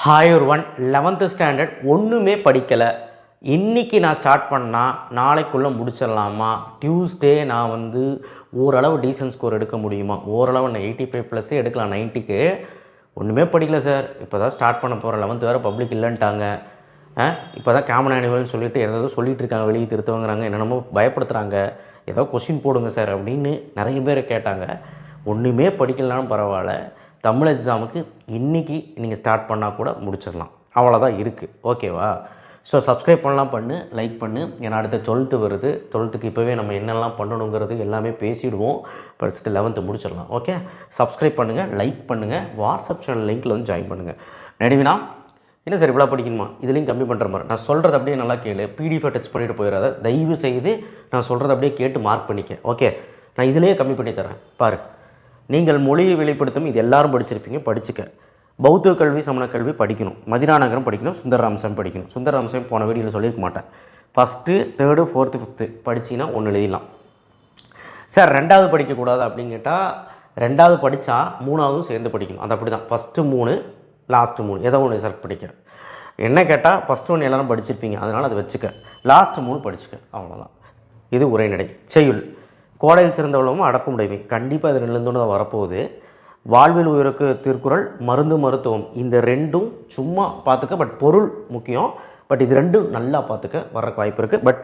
Hi ஒருவன் 11th standard ஒன்றுமே படிக்கலை. இன்றைக்கி நான் ஸ்டார்ட் பண்ணால் நாளைக்குள்ளே முடிச்சிடலாமா? டியூஸ்டே நான் ஓரளவு டீசன்ட் ஸ்கோர் எடுக்க முடியுமா? ஓரளவு நான் 85+ எடுக்கலாம் 90க்கு. ஒன்றுமே படிக்கல சார், இப்போ தான் ஸ்டார்ட் பண்ண போகிறேன். 11th வேறு பப்ளிக் இல்லைன்ட்டாங்க. இப்போ தான் காமன் ஆனுவல்னு சொல்லிட்டு ஏதாவது சொல்லிகிட்டு இருக்காங்க, வெளியே திருத்தவங்கிறாங்க, என்னென்னமோ பயப்படுத்துகிறாங்க. ஏதோ கொஷின் போடுங்க சார் அப்படின்னு நிறைய பேர் கேட்டாங்க. ஒன்றுமே படிக்கலனாலும் பரவாயில்ல, தமிழ் எக்ஸாமுக்கு இன்றைக்கி நீங்கள் ஸ்டார்ட் பண்ணால் கூட முடிச்சிடலாம். அவ்வளோதான் இருக்குது. ஓகேவா? ஸோ சப்ஸ்கிரைப் பண்ணலாம், லைக் பண்ணு. ஏன்னா அடுத்த 12th வருது. 12th இப்போவே நம்ம என்னெல்லாம் பண்ணணுங்கிறது எல்லாமே பேசிவிடுவோம். ஃபஸ்ட்டு 11th முடிச்சிடலாம். ஓகே, சப்ஸ்கிரைப் பண்ணுங்கள், லைக் பண்ணுங்கள், வாட்ஸ்அப் சேனல் லிங்க்கில் ஜாயின் பண்ணுங்கள். நடுவினா என்ன சார் இவ்வளோ படிக்கணுமா? இதுலேயும் கம்மி பண்ணுற மாதிரி நான் சொல்கிறது அப்படியே நல்லா கேளு. பிடிஎஃபை டச் பண்ணிவிட்டு போயிடாத. தயவு செய்து நான் சொல்கிறது அப்படியே கேட்டு மார்க் பண்ணிக்க. ஓகே, நான் இதிலேயே கம்மி பண்ணி தரேன் பாரு. நீங்கள் மொழியை வெளிப்படுத்தும் இது எல்லாரும் படிச்சிருப்பீங்க, படிச்சுக்க. பௌத்த கல்வி, சமண கல்வி படிக்கணும். மதினாநகரம் படிக்கணும், சுந்தரராமசாமி படிக்கணும். சுந்தரராமசாமி போன வீடியோவில் சொல்லியிருக்க மாட்டேன். ஃபஸ்ட்டு, 3rd, 4th, 5th படிச்சிங்கன்னா ஒன்று எழுதிடலாம் சார். 2வது படிக்கக்கூடாது அப்படின்னு கேட்டால், 2வது படித்தா 3வதும் சேர்ந்து படிக்கணும். அது அப்படி தான். ஃபஸ்ட்டு 3, லாஸ்ட்டு 3 ஏதோ ஒன்று செலக்ட் படிக்க. என்ன கேட்டால் ஃபஸ்ட்டு 1 எல்லோரும் படிச்சிருப்பீங்க, அதனால் அதை வச்சுக்க. லாஸ்ட்டு 3 படிச்சுக்க, அவ்வளோதான். இது உரைநடை. செய்யுள். கோடையில் சிறந்தவளவும் அடக்குமுடைமை. கண்டிப்பாக இது 2 தான் வரப்போகுது. வாழ்வில் உயிருக்கு திருக்குறள், மருந்து மருத்துவம். இந்த 2ம் சும்மா பார்த்துக்க, பட் பொருள் முக்கியம். பட் இது 2ம் நல்லா பார்த்துக்க, வர்றக்கு வாய்ப்பு இருக்குது. பட்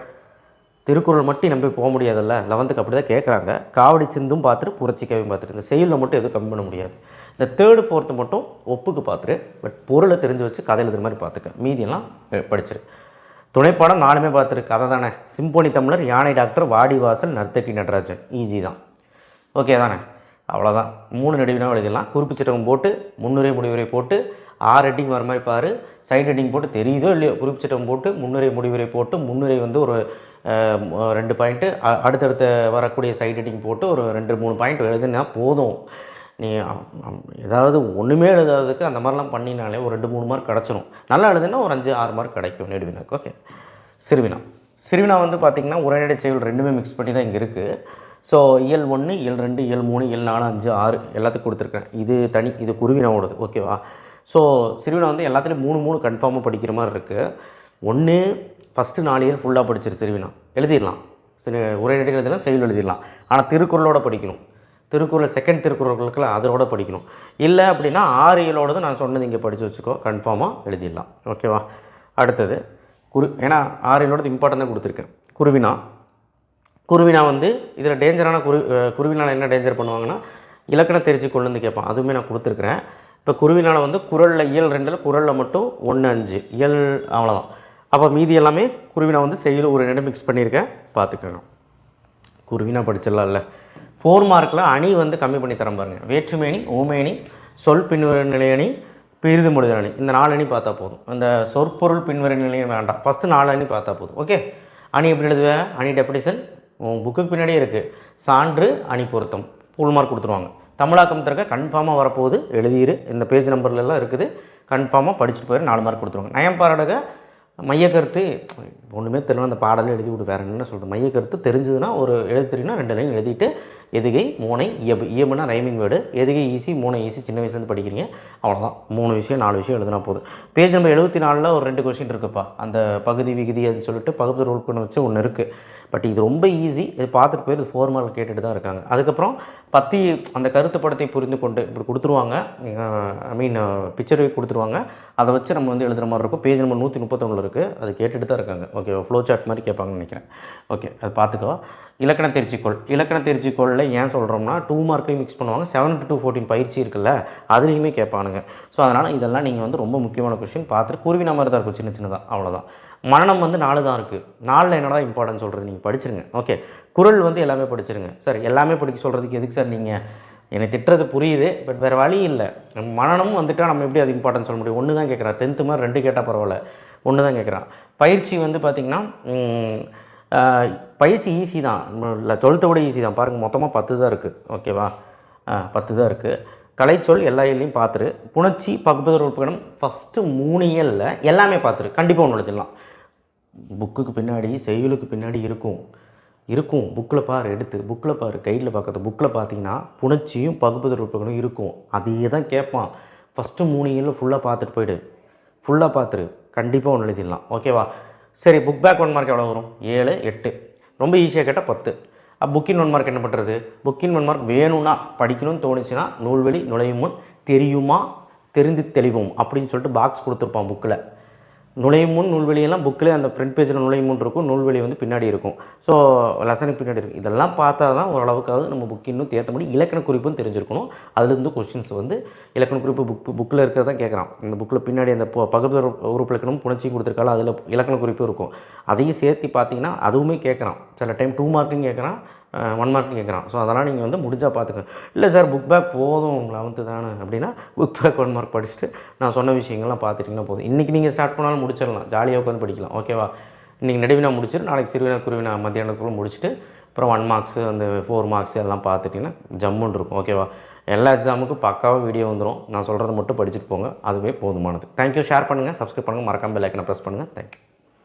திருக்குறள் மட்டும் நம்பி போக முடியாதுல்ல. 11th அப்படி தான் கேட்குறாங்க. காவடி சிந்தும் பார்த்துட்டு, புரட்சிக்காவையும் பார்த்துட்டு. இந்த செயலில் மட்டும் எதுவும் கம்மி பண்ண முடியாது. இந்த 3rd, 4th மட்டும் ஒப்புக்கு பார்த்துட்டு, பட் பொருளை தெரிஞ்சு வச்சு கதையில் இருக்கிற மாதிரி பார்த்துக்க. மீதியெல்லாம் படிச்சிரு. துணைப்பாடம் 4மே பார்த்துரு. கதை தானே. சிம்போனி தமிழர், யானை டாக்டர், வாடிவாசல், நர்த்தகி நடராஜன். ஈஸி தான். ஓகே தானே? அவ்வளோதான். 3 நடுவினா எழுதிடலாம். குறிப்பு சட்டம் போட்டு, முன்னுரை முடிவுரை போட்டு, 6 ஹெட்டிங் வர மாதிரி பாரு. சைட் ஹெட்டிங் போட்டு, தெரியுதோ இல்லையோ, குறிப்பு சட்டம் போட்டு, முன்னுரை முடிவுரை போட்டு, முன்னுரை ஒரு 2 பாயிண்ட்டு, அடுத்தடுத்த வரக்கூடிய சைட் ஹெட்டிங் போட்டு ஒரு 2-3 பாயிண்ட் எழுதுனா போதும். நீ ஏதாவது ஒன்றுமே எழுதாததுக்கு அந்த மாதிரிலாம் பண்ணினாலே ஒரு 2-3 மார்க் கிடச்சிரும். நல்லா எழுதுனா ஒரு 5-6 மார்க் கிடைக்கும் நெடுவினாக்கு. ஓகே, சிறுவினா. சிறுவினா பார்த்திங்கன்னா உரைநடை செய்யுள் 2மே மிக்ஸ் பண்ணி தான் இங்கே இருக்குது. ஸோ இயல் 1, இயல் 2, இயல் 3, இயல் 4, 5, 6 எல்லாத்துக்கும் கொடுத்துருக்கேன். இது தனி, இது குருவினாவோடது. ஓகேவா? ஸோ சிறுவினா எல்லாத்துலேயும் 3 கன்ஃபார்மாக படிக்கிற மாதிரி இருக்குது. ஒன்று, ஃபஸ்ட்டு 4 இயல் ஃபுல்லாக படிச்சிரு. சிறுவினா எழுதிடலாம். உரைநடை எழுதிடலாம், செய்யுள் எழுதிடலாம். ஆனால் திருக்குறளோட படிக்கணும். திருக்குறள் செகண்ட் திருக்குறளுக்குலாம் அதோட படிக்கணும். இல்லை அப்படின்னா 6 இயலோடு நான் சொன்னது இங்கே படித்து வச்சுக்கோ, கன்ஃபார்மாக எழுதிடலாம். ஓகேவா? அடுத்தது ஏன்னா 6 இயலோடு இம்பார்ட்டன்ட் தான் கொடுத்துருக்கேன். குருவினா. குருவினா இதில் டேஞ்சரான குருவினால் என்ன டேஞ்சர் பண்ணுவாங்கன்னா, இலக்கண தெரிச்சு கொண்டு கேட்பான். அதுவுமே நான் கொடுத்துருக்குறேன். இப்போ குருவினால் குறளில் இயல் 2ல் குறளில் மட்டும் 1, 5 இயல், அவ்வளோதான். அப்போ மீதி எல்லாமே குருவினா செய்யுள் ஒரு 2 மிக்ஸ் பண்ணியிருக்கேன், பார்த்துக்கோங்க. குருவினா படிச்சிடலாம்ல. 4 மார்க்கில் அணி கம்மி பண்ணி தரம் பாருங்கள். வேற்றுமேனி, ஓமேனி, சொல் பின்வரு நிலையணி, பிரிது முடிதல் அணி. இந்த 4 அணி பார்த்தா போதும். இந்த சொற்பொருள் பின்வரு நிலையம் வேண்டாம். ஃபஸ்ட்டு 4 அணி பார்த்தா போதும். ஓகே, அணி எப்படி எழுதுவேன்? அணி டெஃபினிஷன் புக்குக்கு பின்னாடியே இருக்குது. சான்று, அணி பொருத்தம், ஃபுல் மார்க் கொடுத்துருவாங்க. தமிழாக்கம் திறக்க கன்ஃபார்மாக வரப்போகுது, எழுதிரு. இந்த பேஜ் நம்பர்லாம் இருக்குது, கன்ஃபார்மாக படிச்சுட்டு போயிரு. 4 மார்க் கொடுத்துருவாங்க. நயம் பாராடக மையக்கருத்து ஒன்றுமே தெரியல, அந்த பாடலில் எழுதி விட்டு வேறு என்ன சொல்கிறது. மையக்கருத்து தெரிஞ்சதுன்னா ஒரு எழுதி தெரியும்னா 2 லைன் எழுதிட்டு, எதுகை, மோனை, இயல்பு. இயல்புனா ரைமிங் வேர்டு. எதுகை ஈஸி, மோனை ஈஸி. சின்ன வயசுலேருந்து படிக்கிறீங்க, அவ்வளோதான். 3 விஷயம் 4 விஷயம் எழுதினா போதும். பேஜ் நம்பர் 74 ஒரு 2 கொஸ்டின் இருக்குப்பா. அந்த பகுதி விகுதி அது சொல்லிட்டு பகுதி ரூல் பண்ண வச்சு ஒன்று இருக்குது. பட் இது ரொம்ப ஈஸி. இது பார்த்துட்டு போய் இது 4 மார்க் கேட்டுட்டு தான் இருக்காங்க. அதுக்கப்புறம் பற்றி அந்த கருத்து படத்தை புரிந்து கொண்டு இப்படி கொடுத்துருவாங்க. பிக்சரை கொடுத்துருவாங்க. அதை வச்சு நம்ம எழுதுகிற மாதிரி இருக்கும். பேஜ் நம்பர் 131 இருக்குது. அது கேட்டுட்டு தான் இருக்காங்க. ஓகே, ஃப்ளோ சார்ட் மாதிரி கேட்பாங்கன்னு நினைக்கிறேன். ஓகே, அது பார்த்துக்கோ. இலக்கண தேர்ச்சிக்கோள். இலக்கண தேர்ச்சிக்கோளில் ஏன் சொல்கிறோம்னா 2 மார்க்லையும் மிக்ஸ் பண்ணுவாங்க. 7 to 14 பயிற்சி இருக்குல்ல, அதுலேயுமே கேட்பானுங்க. ஸோ அதனால் இதெல்லாம் நீங்கள் ரொம்ப முக்கியமான கொஸ்டின் பார்த்துட்டு குருவினா மாதிரி தான் இருக்கும், சின்ன சின்னதாக, அவ்வளோதான். மனநம் 4 தான் இருக்குது. 4ல் என்னடா இம்பார்ட்டன்ட் சொல்கிறது, நீங்கள் படிச்சிருங்க. ஓகே, குறள் எல்லாமே படிச்சிருங்க. சார் எல்லாமே படிக்க சொல்கிறதுக்கு எதுக்கு சார் நீங்கள் என்னை திட்டுறது புரியுது, பட் வேறு வழி இல்லை. மனநமும் நம்ம எப்படி அது இம்பார்ட்டன்ட் சொல்ல முடியும்? 1 தான் கேட்குறான். 10th மாதிரி 2 கேட்டால் பரவாயில்ல, 1 தான் கேட்குறான். பயிற்சி பார்த்திங்கன்னா பயிற்சி ஈஸி தான், இல்லை 12th விட ஈஸி தான். பாருங்கள், மொத்தமாக 10 தான் இருக்குது. ஓகேவா? 10 தான் இருக்குது. கலைச்சொல் எல்லா இயல்லையும் பார்த்துரு. புணர்ச்சி, பகுப்பதர் உறுப்புகணம் ஃபஸ்ட்டு 3 இயலில் எல்லாமே பார்த்துரு. கண்டிப்பாக ஒன்று எழுதிடலாம். புக்குக்கு பின்னாடி செய்யுளுக்கு பின்னாடி இருக்கும். புக்கில் பாரு, எடுத்து புக்கில் பாரு, கைடில் பார்க்குறது. புக்கில் பார்த்தீங்கன்னா புணர்ச்சியும் பகுப்பதர் உறுப்புகளும் இருக்கும். அதே தான் கேட்பான். ஃபஸ்ட்டு 3 இயலில் ஃபுல்லாக பார்த்துட்டு போய்டு. ஃபுல்லாக பார்த்துரு, கண்டிப்பாக ஒன்று எழுதிடலாம். ஓகேவா? சரி, புக் பேக் 1 மார்க் எவ்வளோ வரும்? 7, 8. ரொம்ப ஈஸியாக கேட்டால் 10. புக்கின் 1 மார்க் என்ன பண்ணுறது? புக்கின் 1 மார்க் வேணும்னா படிக்கணும்னு தோணுச்சுன்னா நூல்வழி நுழையும் முன் தெரியுமா தெரிந்து தெளிவோம் அப்படின்னு சொல்லிட்டு பாக்ஸ் கொடுத்துருப்பான் புக்கில். நுழையும் முன் நூல்வெளியெல்லாம் புக்கில் அந்த ஃப்ரண்ட் பேஜில் நுழையும் முன் இருக்கும், நூல்வெளி வந்து பின்னாடி இருக்கும். ஸோ லெசனுக்கு பின்னாடி இருக்கும். இதெல்லாம் பார்த்தா தான் ஓரளவுக்காவது நம்ம புக் இன்னும் தேர்த்த முடியும். இலக்கண குறிப்பும் தெரிஞ்சிருக்கணும். அதுலேருந்து கொஸ்டின்ஸ் வந்து இலக்கண குறிப்பு புக்கில் இருக்கிறதான் கேட்குறான். இந்த புக்கில் பின்னாடி அந்த பகுதி உறுப்பு இலக்கணம் புணர்ச்சியும் கொடுத்துருக்கால, அதில் இலக்கண குறிப்பு இருக்கும். அதையும் சேர்த்து பார்த்தீங்கன்னா அதுவுமே கேட்குறான். சில டைம் 2 மார்க்குன்னு கேட்குறான், 1 மார்க்னு கேட்குறான். ஸோ அதெல்லாம் நீங்கள் வந்து முடிஞ்சால் பார்த்துக்கோங்க. இல்லை சார் புக் பேக் போதும் 11th தானே அப்படின்னா புக் பேக் 1 மார்க் படிச்சுட்டு நான் சொன்ன விஷயங்கள்லாம் பார்த்துட்டிங்கன்னா போதும். இன்றைக்கி நீங்கள் ஸ்டார்ட் பண்ணாலும் முடிச்சிடலாம், ஜாலியாக உட்காந்து படிக்கலாம். ஓகேவா? இன்றைக்கி நடுவினா முடிச்சுட்டு நாளைக்கு சிறுவினா குருவினா மத்தியானத்துக்குள்ளே முடிச்சுட்டு அப்புறம் 1 மார்க்ஸு அந்த 4 மார்க்ஸு எல்லாம் பார்த்துட்டிங்கன்னா ஜம்முன்னு இருக்கும். ஓகேவா? எல்லா எக்ஸாமுக்கும் பக்காவாக வீடியோ வந்துடும். நான் சொல்கிறத மட்டும் படிச்சுட்டு போங்க, அதுவே போதுமானது. தேங்க்யூ. ஷேர் பண்ணுங்கள், சப்ஸ்கிரைப் பண்ணுங்கள், மறக்காமல் பெல் ஐக்கனை ப்ரெஸ் பண்ணுங்கள். தேங்க்யூ.